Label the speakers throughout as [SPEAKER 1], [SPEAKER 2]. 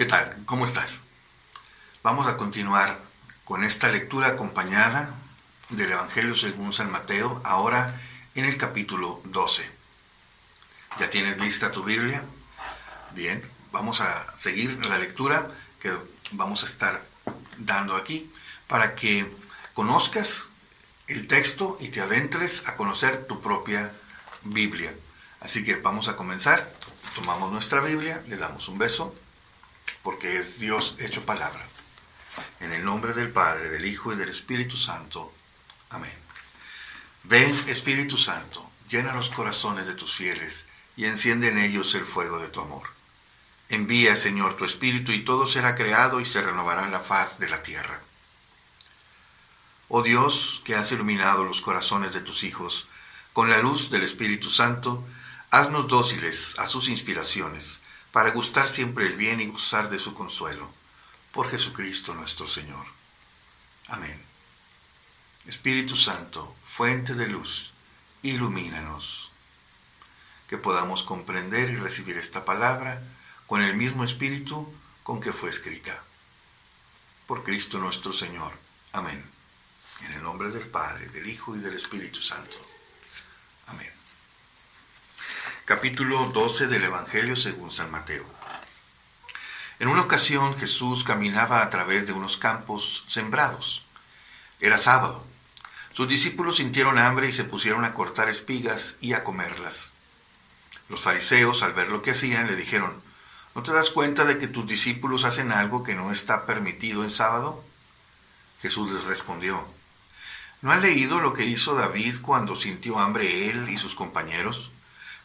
[SPEAKER 1] ¿Qué tal? ¿Cómo estás? Vamos a continuar con esta lectura acompañada del Evangelio según San Mateo, ahora en el capítulo 12. ¿Ya tienes lista tu Biblia? Bien, vamos a seguir la lectura que vamos a estar dando aquí para que conozcas el texto y te adentres a conocer tu propia Biblia. Así que vamos a comenzar. Tomamos nuestra Biblia, le damos un beso, porque es Dios hecho palabra. En el nombre del Padre, del Hijo y del Espíritu Santo. Amén. Ven, Espíritu Santo, llena los corazones de tus fieles y enciende en ellos el fuego de tu amor. Envía, Señor, tu Espíritu y todo será creado y se renovará la faz de la tierra. Oh Dios, que has iluminado los corazones de tus hijos con la luz del Espíritu Santo, haznos dóciles a sus inspiraciones, para gustar siempre el bien y gozar de su consuelo. Por Jesucristo nuestro Señor. Amén. Espíritu Santo, fuente de luz, ilumínanos. Que podamos comprender y recibir esta palabra con el mismo Espíritu con que fue escrita. Por Cristo nuestro Señor. Amén. En el nombre del Padre, del Hijo y del Espíritu Santo. Amén. Capítulo 12 del Evangelio según San Mateo. En una ocasión Jesús caminaba a través de unos campos sembrados. Era sábado. Sus discípulos sintieron hambre y se pusieron a cortar espigas y a comerlas. Los fariseos, al ver lo que hacían, le dijeron: ¿No te das cuenta de que tus discípulos hacen algo que no está permitido en sábado? Jesús les respondió: ¿No han leído lo que hizo David cuando sintió hambre él y sus compañeros?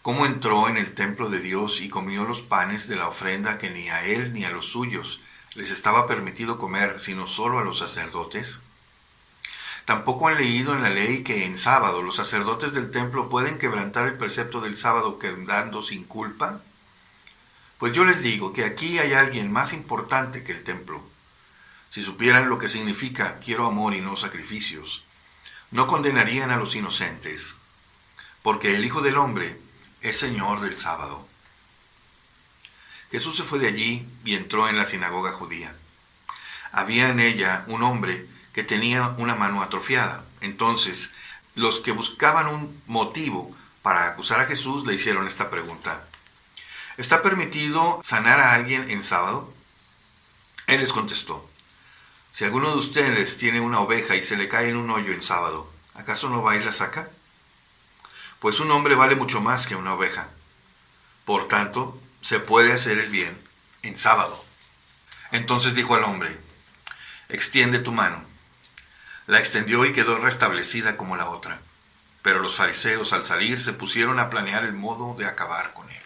[SPEAKER 1] ¿Cómo entró en el templo de Dios y comió los panes de la ofrenda que ni a él ni a los suyos les estaba permitido comer, sino solo a los sacerdotes? ¿Tampoco han leído en la ley que en sábado los sacerdotes del templo pueden quebrantar el precepto del sábado quedando sin culpa? Pues yo les digo que aquí hay alguien más importante que el templo. Si supieran lo que significa quiero amor y no sacrificios, no condenarían a los inocentes, porque el Hijo del Hombre es Señor del sábado. Jesús se fue de allí y entró en la sinagoga judía. Había en ella un hombre que tenía una mano atrofiada. Entonces, los que buscaban un motivo para acusar a Jesús le hicieron esta pregunta: ¿está permitido sanar a alguien en sábado? Él les contestó: si alguno de ustedes tiene una oveja y se le cae en un hoyo en sábado, ¿acaso no va y la saca? Pues un hombre vale mucho más que una oveja. Por tanto, se puede hacer el bien en sábado. Entonces dijo al hombre: extiende tu mano. La extendió y quedó restablecida como la otra. Pero los fariseos, al salir, se pusieron a planear el modo de acabar con él.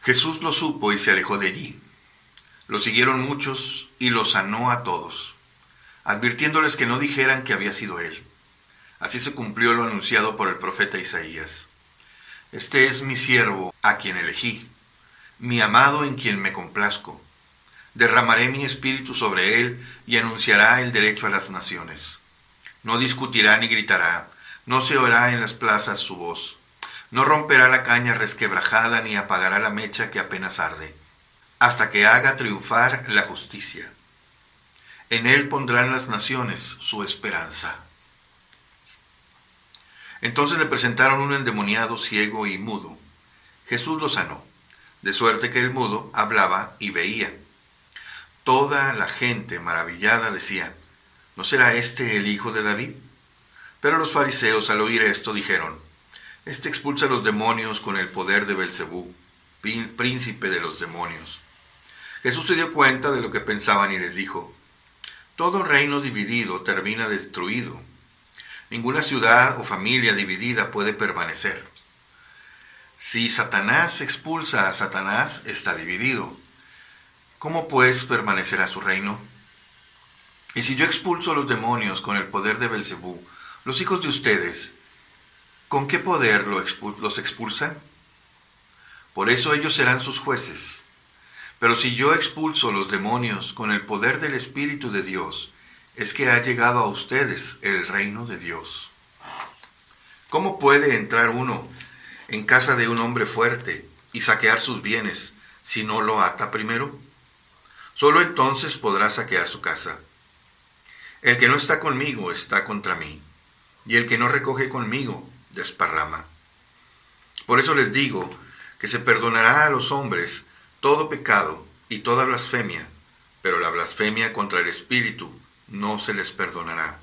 [SPEAKER 1] Jesús lo supo y se alejó de allí. Lo siguieron muchos y lo sanó a todos, advirtiéndoles que no dijeran que había sido él. Así se cumplió lo anunciado por el profeta Isaías: este es mi siervo, a quien elegí, mi amado en quien me complazco. Derramaré mi espíritu sobre él y anunciará el derecho a las naciones. No discutirá ni gritará, no se oirá en las plazas su voz. No romperá la caña resquebrajada ni apagará la mecha que apenas arde, hasta que haga triunfar la justicia. En él pondrán las naciones su esperanza. Entonces le presentaron un endemoniado ciego y mudo. Jesús lo sanó, de suerte que el mudo hablaba y veía. Toda la gente maravillada decía: ¿no será este el hijo de David? Pero los fariseos, al oír esto, dijeron: este expulsa a los demonios con el poder de Belcebú, príncipe de los demonios. Jesús se dio cuenta de lo que pensaban y les dijo: todo reino dividido termina destruido. Ninguna ciudad o familia dividida puede permanecer. Si Satanás expulsa a Satanás, está dividido. ¿Cómo pues permanecerá su reino? Y si yo expulso a los demonios con el poder de Belcebú, los hijos de ustedes, ¿con qué poder los expulsan? Por eso ellos serán sus jueces. Pero si yo expulso los demonios con el poder del Espíritu de Dios, es que ha llegado a ustedes el reino de Dios. ¿Cómo puede entrar uno en casa de un hombre fuerte y saquear sus bienes si no lo ata primero? Solo entonces podrá saquear su casa. El que no está conmigo está contra mí, y el que no recoge conmigo desparrama. Por eso les digo que se perdonará a los hombres todo pecado y toda blasfemia, pero la blasfemia contra el Espíritu no se les perdonará.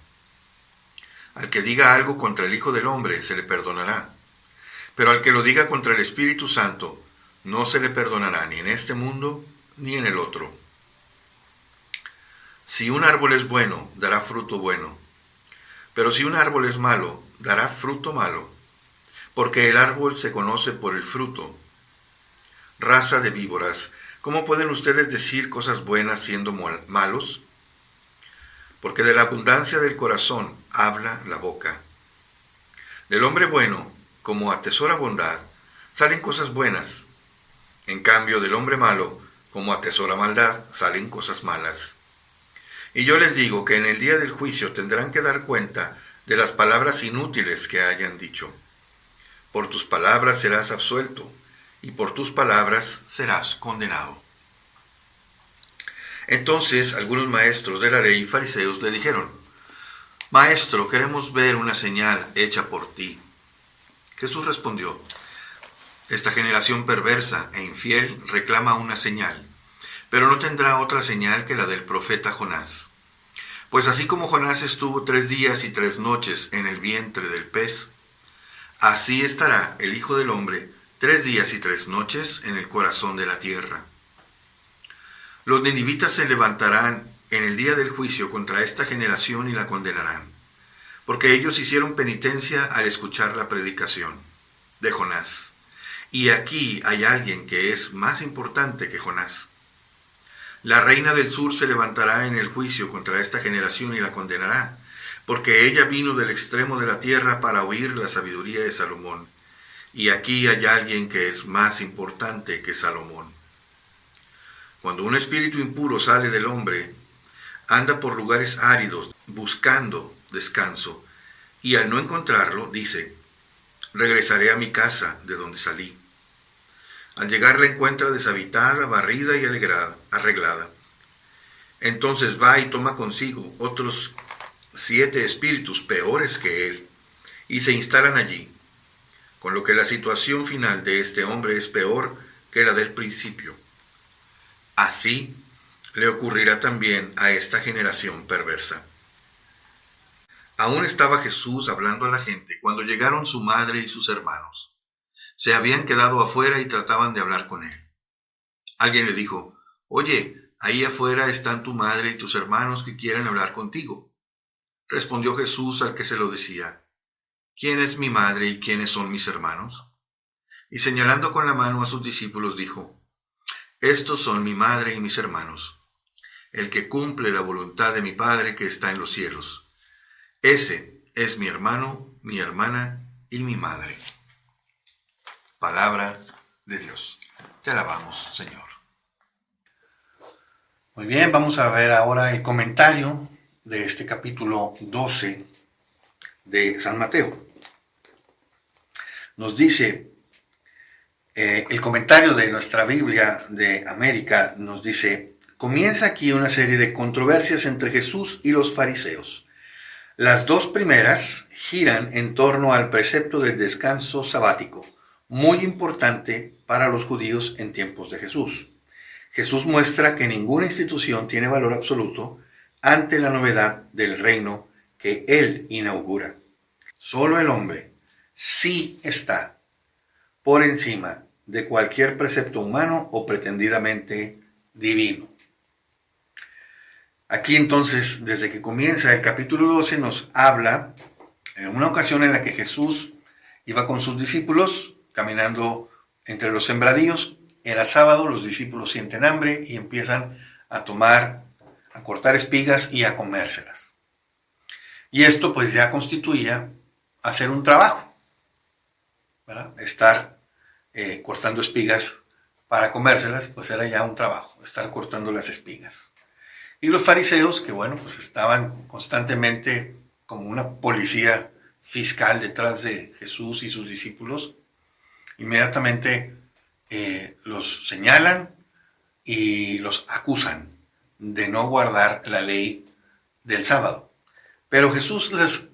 [SPEAKER 1] Al que diga algo contra el Hijo del Hombre se le perdonará, pero al que lo diga contra el Espíritu Santo no se le perdonará ni en este mundo ni en el otro. Si un árbol es bueno, dará fruto bueno, pero si un árbol es malo, dará fruto malo, porque el árbol se conoce por el fruto. Raza de víboras, ¿cómo pueden ustedes decir cosas buenas siendo malos? Porque de la abundancia del corazón habla la boca. Del hombre bueno, como atesora bondad, salen cosas buenas. En cambio, del hombre malo, como atesora maldad, salen cosas malas. Y yo les digo que en el día del juicio tendrán que dar cuenta de las palabras inútiles que hayan dicho. Por tus palabras serás absuelto, y por tus palabras serás condenado. Entonces algunos maestros de la ley y fariseos le dijeron: Maestro, queremos ver una señal hecha por ti. Jesús respondió: Esta generación perversa e infiel reclama una señal, pero no tendrá otra señal que la del profeta Jonás. Pues así como Jonás estuvo 3 días y 3 noches en el vientre del pez, así estará el Hijo del Hombre 3 días y 3 noches en el corazón de la tierra. Los ninivitas se levantarán en el día del juicio contra esta generación y la condenarán, porque ellos hicieron penitencia al escuchar la predicación de Jonás. Y aquí hay alguien que es más importante que Jonás. La reina del sur se levantará en el juicio contra esta generación y la condenará, porque ella vino del extremo de la tierra para oír la sabiduría de Salomón. Y aquí hay alguien que es más importante que Salomón. Cuando un espíritu impuro sale del hombre, anda por lugares áridos buscando descanso, y al no encontrarlo, dice: regresaré a mi casa de donde salí. Al llegar la encuentra deshabitada, barrida y arreglada. Entonces va y toma consigo otros 7 espíritus peores que él, y se instalan allí, con lo que la situación final de este hombre es peor que la del principio. Así le ocurrirá también a esta generación perversa. Aún estaba Jesús hablando a la gente cuando llegaron su madre y sus hermanos. Se habían quedado afuera y trataban de hablar con él. Alguien le dijo: Oye, ahí afuera están tu madre y tus hermanos que quieren hablar contigo. Respondió Jesús al que se lo decía: ¿Quién es mi madre y quiénes son mis hermanos? Y señalando con la mano a sus discípulos dijo: Estos son mi madre y mis hermanos. El que cumple la voluntad de mi Padre que está en los cielos. Ese es mi hermano, mi hermana y mi madre. Palabra de Dios. Te alabamos, Señor. Muy bien, vamos a ver ahora el comentario de este capítulo 12 de San Mateo. Nos dice, el comentario de nuestra Biblia de América nos dice: comienza aquí una serie de controversias entre Jesús y los fariseos. Las 2 primeras giran en torno al precepto del descanso sabático, muy importante para los judíos en tiempos de Jesús. Jesús muestra que ninguna institución tiene valor absoluto ante la novedad del reino que Él inaugura. Solo el hombre sí está por encima de cualquier precepto humano o pretendidamente divino. Aquí entonces, desde que comienza el capítulo 12, nos habla en una ocasión en la que Jesús iba con sus discípulos caminando entre los sembradíos. Era sábado, los discípulos sienten hambre y empiezan a cortar espigas y a comérselas. Y esto pues ya constituía hacer un trabajo, ¿verdad? Estar cortando espigas para comérselas, pues era ya un trabajo, estar cortando las espigas. Y los fariseos, que bueno, pues estaban constantemente como una policía fiscal detrás de Jesús y sus discípulos, inmediatamente los señalan y los acusan de no guardar la ley del sábado. Pero Jesús les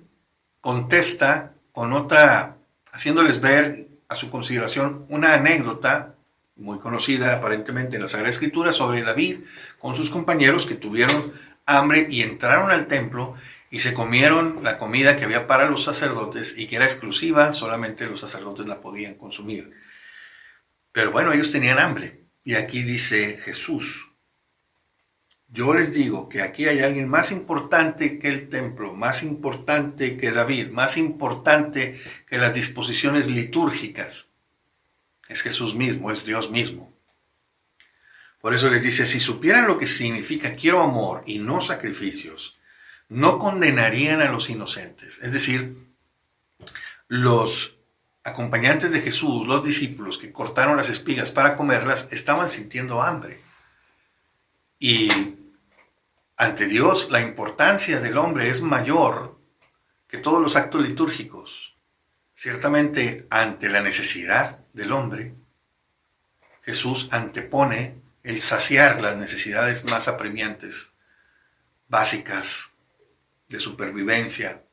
[SPEAKER 1] contesta con otra, haciéndoles ver a su consideración una anécdota muy conocida aparentemente en la Sagrada Escritura sobre David con sus compañeros que tuvieron hambre y entraron al templo y se comieron la comida que había para los sacerdotes y que era exclusiva, solamente los sacerdotes la podían consumir. Pero bueno, ellos tenían hambre. Y aquí dice Jesús: yo les digo que aquí hay alguien más importante que el templo, más importante que David, más importante que las disposiciones litúrgicas. Es Jesús mismo, es Dios mismo. Por eso les dice, si supieran lo que significa quiero amor y no sacrificios, no condenarían a los inocentes. Es decir, los acompañantes de Jesús, los discípulos que cortaron las espigas para comerlas, estaban sintiendo hambre. Y ante Dios, la importancia del hombre es mayor que todos los actos litúrgicos. Ciertamente, ante la necesidad del hombre, Jesús antepone el saciar las necesidades más apremiantes, básicas, de supervivencia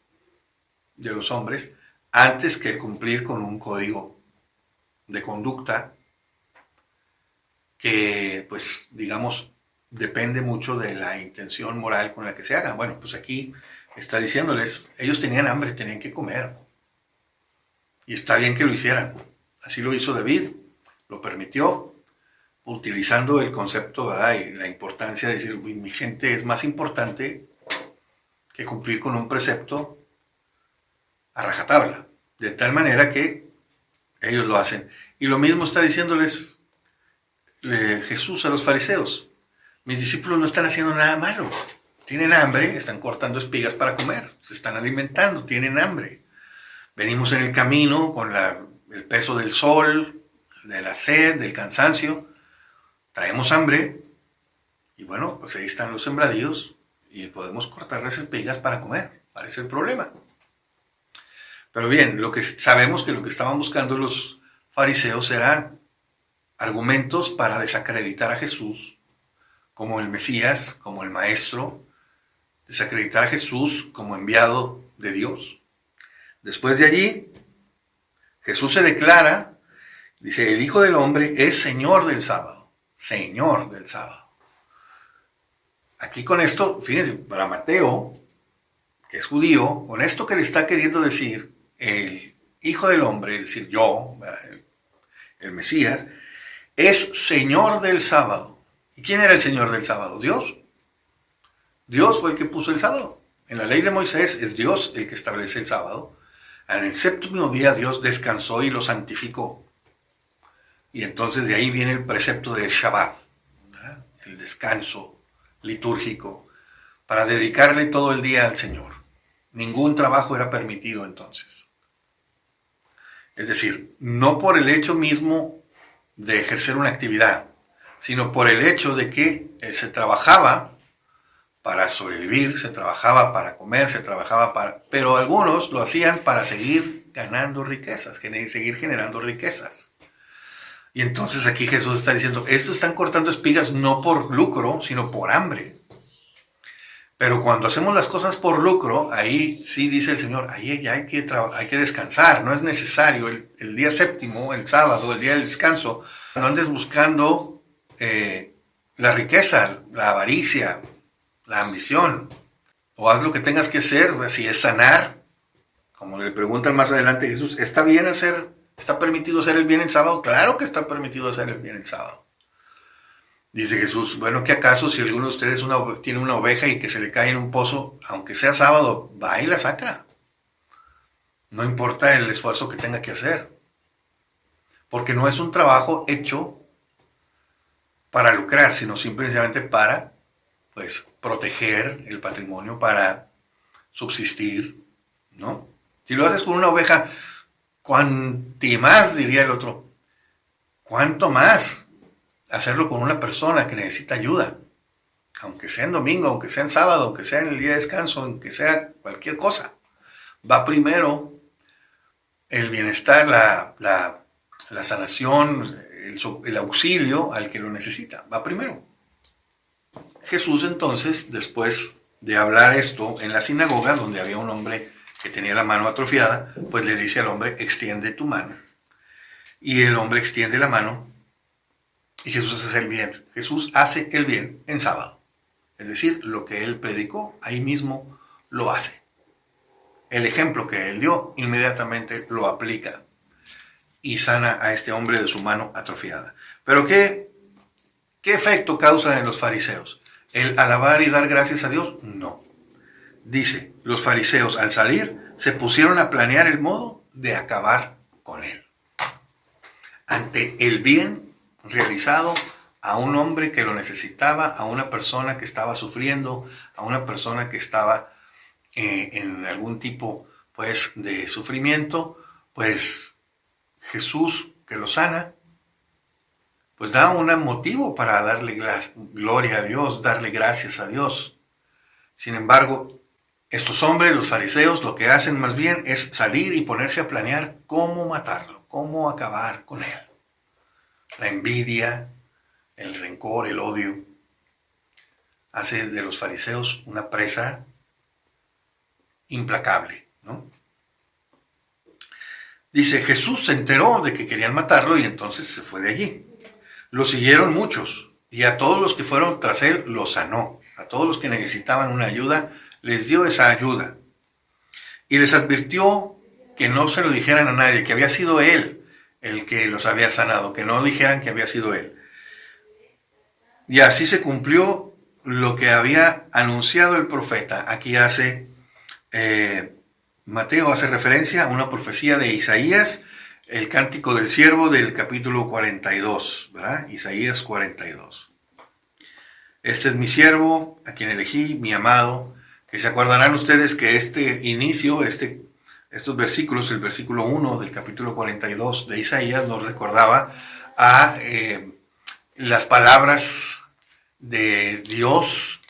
[SPEAKER 1] de los hombres, antes que el cumplir con un código de conducta que, pues, digamos, depende mucho de la intención moral con la que se haga. Bueno, pues aquí está diciéndoles, ellos tenían hambre, tenían que comer. Y está bien que lo hicieran. Así lo hizo David, lo permitió, utilizando el concepto, ¿verdad? Y la importancia de decir, mi gente es más importante que cumplir con un precepto a rajatabla. De tal manera que ellos lo hacen. Y lo mismo está diciéndoles Jesús a los fariseos. Mis discípulos no están haciendo nada malo. Tienen hambre, están cortando espigas para comer, se están alimentando, tienen hambre. Venimos en el camino con el peso del sol, de la sed, del cansancio. Traemos hambre y bueno, pues ahí están los sembradíos y podemos cortar las espigas para comer. ¿Cuál es el problema? Pero bien, sabemos que lo que estaban buscando los fariseos eran argumentos para desacreditar a Jesús como el Mesías, como el Maestro, desacreditar a Jesús como enviado de Dios. Después de allí, Jesús se declara, dice, el Hijo del Hombre es Señor del sábado, Señor del sábado. Aquí con esto, fíjense, para Mateo, que es judío, con esto que le está queriendo decir el Hijo del Hombre, es decir, yo, el Mesías, es Señor del sábado. ¿Y quién era el Señor del sábado? Dios. Dios fue el que puso el sábado. En la ley de Moisés es Dios el que establece el sábado. En el séptimo día Dios descansó y lo santificó. Y entonces de ahí viene el precepto del Shabbat, ¿verdad? El descanso litúrgico, para dedicarle todo el día al Señor. Ningún trabajo era permitido entonces. Es decir, no por el hecho mismo de ejercer una actividad, sino por el hecho de que se trabajaba para sobrevivir, se trabajaba para comer, se trabajaba para... Pero algunos lo hacían para seguir ganando riquezas, seguir generando riquezas. Y entonces aquí Jesús está diciendo, estos están cortando espigas no por lucro, sino por hambre. Pero cuando hacemos las cosas por lucro, ahí sí dice el Señor, ahí ya hay que descansar, no es necesario el día séptimo, el sábado, el día del descanso, no andes buscando la riqueza, la avaricia, la ambición, o haz lo que tengas que hacer, si es sanar, como le preguntan más adelante a Jesús, ¿está permitido hacer el bien el sábado? Claro que está permitido hacer el bien el sábado. Dice Jesús, bueno, ¿qué acaso si alguno de ustedes tiene una oveja y que se le cae en un pozo, aunque sea sábado, va y la saca? No importa el esfuerzo que tenga que hacer, porque no es un trabajo hecho para lucrar, sino simplemente para, pues, proteger el patrimonio, para subsistir, ¿no? Si lo haces con una oveja, cuanti más, diría el otro, ¿cuánto más hacerlo con una persona que necesita ayuda? Aunque sea en domingo, aunque sea en sábado, aunque sea en el día de descanso, aunque sea cualquier cosa. Va primero el bienestar, la sanación, el auxilio al que lo necesita. Va primero. Jesús entonces, después de hablar esto en la sinagoga, donde había un hombre que tenía la mano atrofiada, pues le dice al hombre, extiende tu mano. Y el hombre extiende la mano y Jesús hace el bien. Jesús hace el bien en sábado. Es decir, lo que él predicó, ahí mismo lo hace. El ejemplo que él dio, inmediatamente lo aplica y sana a este hombre de su mano atrofiada. Pero ¿qué efecto causa en los fariseos? ¿El alabar y dar gracias a Dios? No. Dice, los fariseos al salir se pusieron a planear el modo de acabar con él. Ante el bien realizado a un hombre que lo necesitaba, a una persona que estaba sufriendo, a una persona que estaba en algún tipo pues de sufrimiento, pues Jesús que lo sana, pues da un motivo para darle gloria a Dios, darle gracias a Dios. Sin embargo, estos hombres, los fariseos, lo que hacen más bien es salir y ponerse a planear cómo matarlo, cómo acabar con él. La envidia, el rencor, el odio, hace de los fariseos una presa implacable, ¿no? Dice, Jesús se enteró de que querían matarlo y entonces se fue de allí. Lo siguieron muchos y a todos los que fueron tras él lo sanó. A todos los que necesitaban una ayuda, les dio esa ayuda. Y les advirtió que no se lo dijeran a nadie, que había sido él el que los había sanado, que no dijeran que había sido él. Y así se cumplió lo que había anunciado el profeta. Aquí Mateo hace referencia a una profecía de Isaías, el cántico del siervo del capítulo 42, ¿verdad? Isaías 42. Este es mi siervo, a quien elegí, mi amado, que se acordarán ustedes que este inicio, estos versículos, el versículo 1 del capítulo 42 de Isaías nos recordaba a las palabras de Dios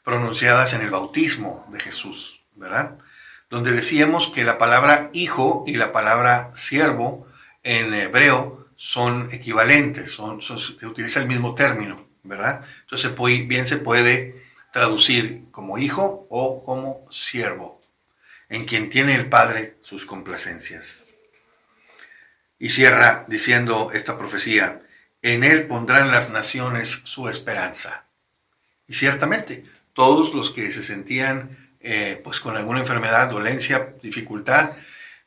[SPEAKER 1] pronunciadas en el bautismo de Jesús, ¿verdad? Donde decíamos que la palabra hijo y la palabra siervo en hebreo son equivalentes, se utiliza el mismo término, ¿verdad? Entonces bien se puede traducir como hijo o como siervo, en quien tiene el Padre sus complacencias. Y cierra diciendo esta profecía, en él pondrán las naciones su esperanza. Y ciertamente, todos los que se sentían pues con alguna enfermedad, dolencia, dificultad,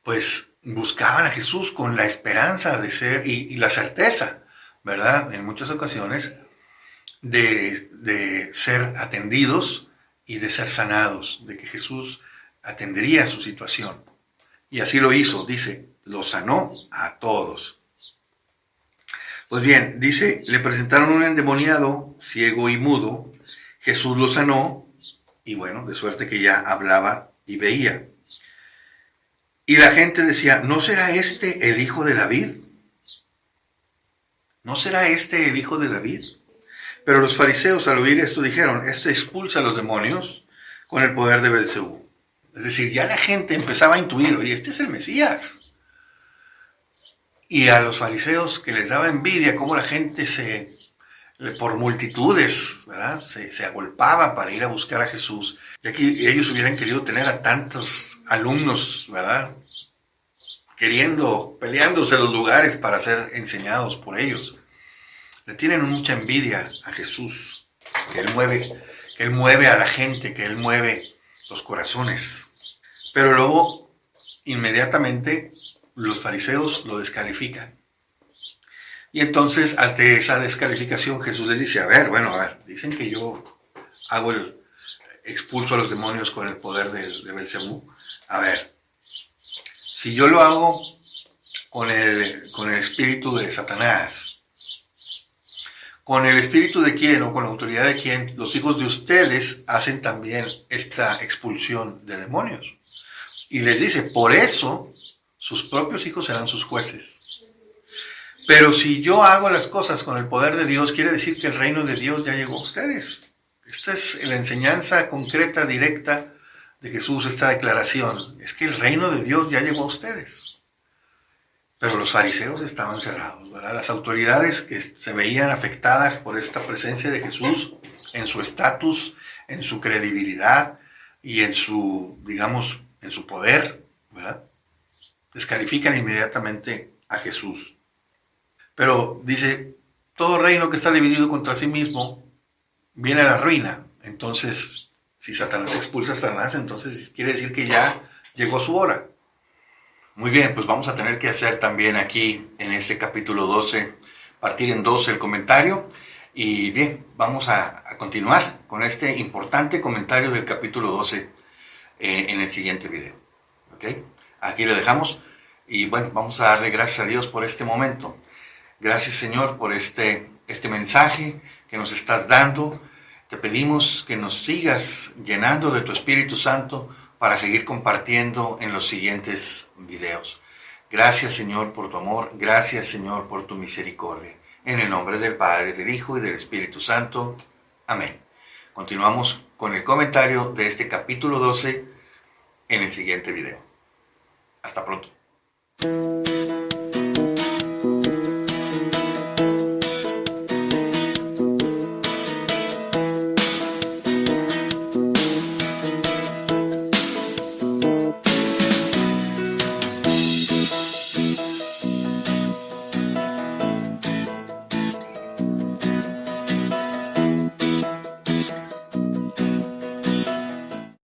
[SPEAKER 1] pues buscaban a Jesús con la esperanza de ser y la certeza, ¿verdad? En muchas ocasiones de ser atendidos y de ser sanados, de que Jesús atendería su situación. Y así lo hizo, dice, lo sanó a todos. Pues bien, dice, le presentaron un endemoniado, ciego y mudo, Jesús lo sanó, y bueno, de suerte que ya hablaba y veía. Y la gente decía, ¿no será este el hijo de David? ¿No será este el hijo de David? Pero los fariseos al oír esto dijeron, este expulsa a los demonios con el poder de Beelzebú. Es decir, ya la gente empezaba a intuir, oye, este es el Mesías. Y a los fariseos que les daba envidia cómo la gente por multitudes, ¿verdad? Se agolpaba para ir a buscar a Jesús. Y aquí ellos hubieran querido tener a tantos alumnos, ¿verdad? Peleándose los lugares para ser enseñados por ellos. Le tienen mucha envidia a Jesús, que él mueve a la gente, que él mueve los corazones. Pero luego, inmediatamente, los fariseos lo descalifican. Y entonces, ante esa descalificación, Jesús les dice, dicen que yo expulso a los demonios con el poder de Beelzebú. Si yo lo hago con el espíritu de Satanás, ¿con el espíritu de quién o con la autoridad de quién? Los hijos de ustedes hacen también esta expulsión de demonios. Y les dice, por eso sus propios hijos serán sus jueces. Pero si yo hago las cosas con el poder de Dios, quiere decir que el reino de Dios ya llegó a ustedes. Esta es la enseñanza concreta, directa de Jesús, esta declaración. Es que el reino de Dios ya llegó a ustedes. Pero los fariseos estaban cerrados, ¿verdad? Las autoridades que se veían afectadas por esta presencia de Jesús en su estatus, en su credibilidad y en su, digamos, en su poder, ¿verdad? Descalifican inmediatamente a Jesús. Pero dice, todo reino que está dividido contra sí mismo viene a la ruina. Entonces, si Satanás expulsa a Satanás, entonces quiere decir que ya llegó su hora. Muy bien, pues vamos a tener que hacer también aquí en este capítulo 12, partir en dos el comentario. Y bien, vamos a continuar con este importante comentario del capítulo 12 en el siguiente video. ¿Ok? Aquí le dejamos. Y bueno, vamos a darle gracias a Dios por este momento. Gracias, Señor, por este mensaje que nos estás dando. Te pedimos que nos sigas llenando de tu Espíritu Santo para seguir compartiendo en los siguientes videos. Gracias, Señor, por tu amor. Gracias, Señor, por tu misericordia. En el nombre del Padre, del Hijo y del Espíritu Santo. Amén. Continuamos con el comentario de este capítulo 12 en el siguiente video. Hasta pronto.